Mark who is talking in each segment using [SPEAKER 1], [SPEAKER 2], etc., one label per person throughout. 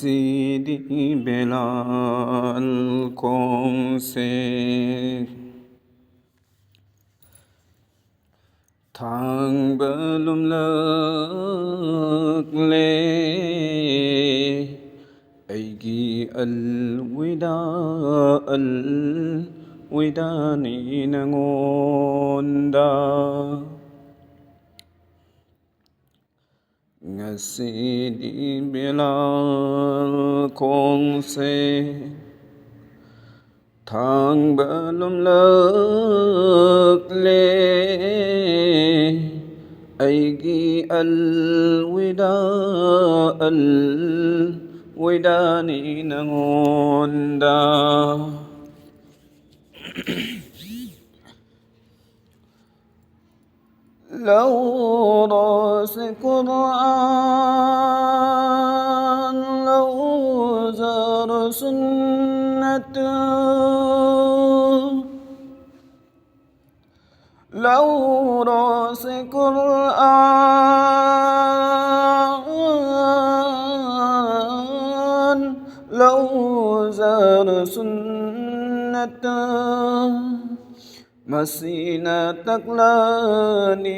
[SPEAKER 1] Sidi Belal Kongse Thang Belum Lak Le Aigi Al Wida Ni Nangonda Sidi Belal Kongse Thang Belum Lak Le Aigi Al Wida Ni Nangonda لو راس قرآن لو زار سنة لو راس قرآن لو زار سنة Masina taklani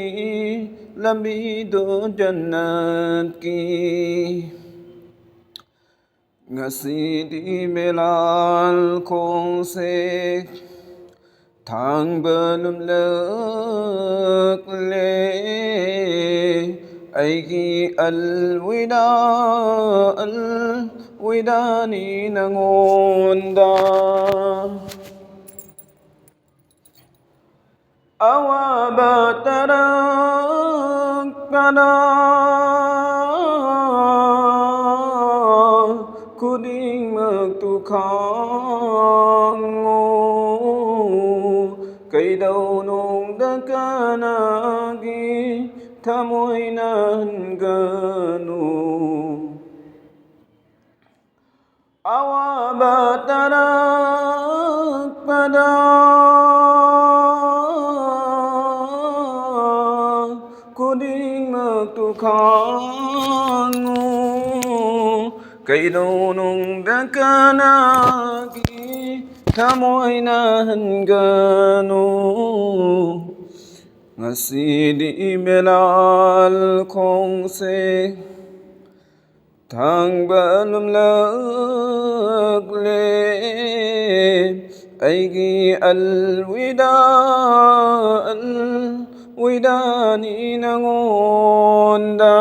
[SPEAKER 1] lamido jannat ki Sidi Belal Kongse Thang Belum Lak Le Aigi Al Wida Ni Nangonda Awa batarakana Kuding magtukhango Kay daw nung dakanagi Tamoy nan gano Awa batarakana Kuding magtukhango Kay nung dakanagi Tamoy na hanggano Sidi Belal Kongse Thang Belum Lak Le Aigi Al Wida Ni Nangonda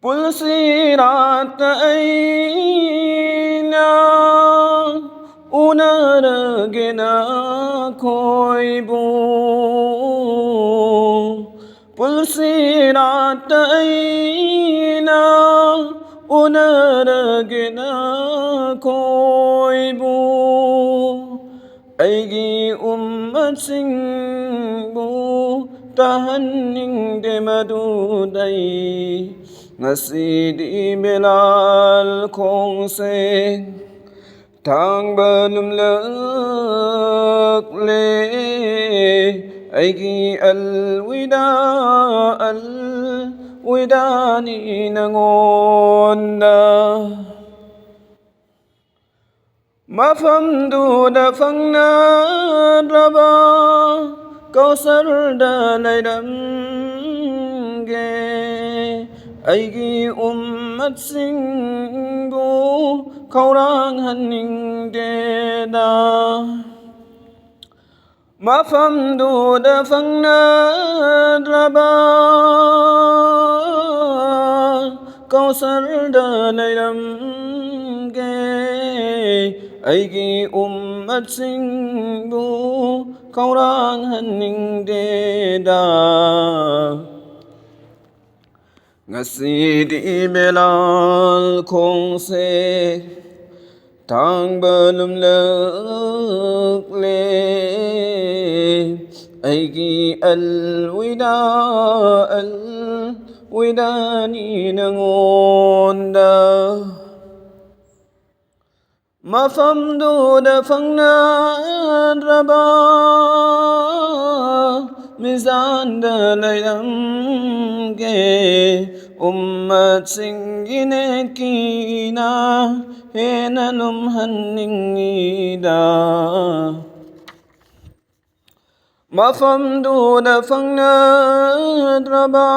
[SPEAKER 1] Pulsirat Aina Unaragina Koibu Pulsirat Aina Unaragina Koibu Aigi singbu tahanning de madudai Sidi Belal Kongse Thang Belum Lak Le Aigi Al Wida Ni Nangonda Mafamdu da fangna raba Kausar da laidamge Aigi singbu Kaurang hanning deda Mafamdu da fangna raba Kausar da laidamge Aigi singbu Kaurang hanning deda Sidi Belal Kongse Thang Belum Lak Le Aigi Al Wida Ni Nangonda Mafamdu da fangna raba ꯃꯤꯖꯥꯟꯗ ꯂꯩꯔꯝꯒꯦ ꯎꯝꯃꯠꯁꯤꯡꯒꯤ ꯅꯦꯀꯤꯅ ꯍꯦꯟꯅ ꯂꯨꯝꯍꯟꯅꯤꯡꯉꯤꯗ ꯃꯐꯝꯗꯨꯗ ꯐꯪꯅꯗ꯭ꯔꯕ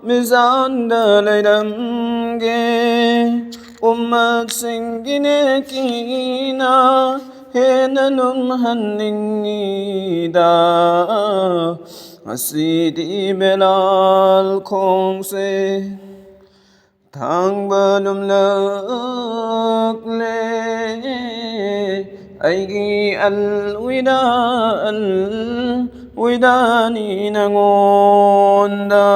[SPEAKER 1] ꯃꯤꯖꯥꯟꯗ ꯂꯩꯔꯝꯒꯦ ꯎꯝꯃꯠꯁꯤꯡꯒꯤ ꯅꯦꯀꯤꯅ hena lum hanningida asidi belal khongse thang balum lakle aigi al widani nangonda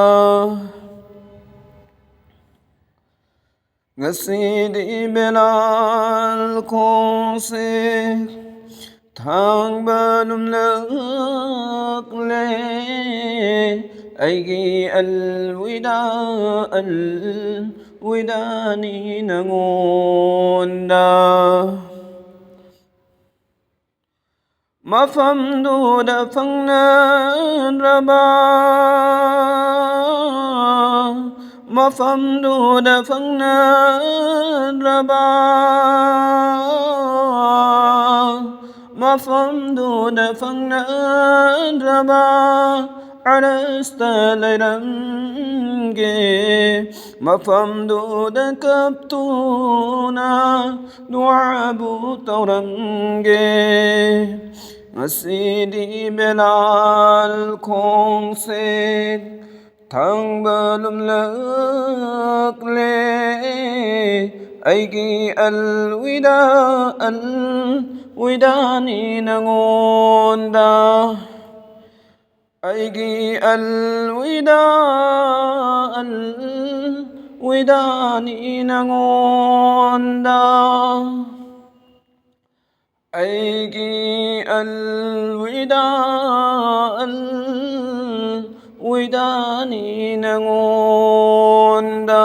[SPEAKER 1] ngasidi belal khongse thang balum lakle aigi al widani nangonda mafamduda fangnaraba mafamduda fangnaraba mafamduda fangnaraba arasta layramge mafamduda kaptuna duabu tawramge asidi belal khongse thang balum lakle aigi al widani nangonda aigi al widani nangonda aigi al widani nangonda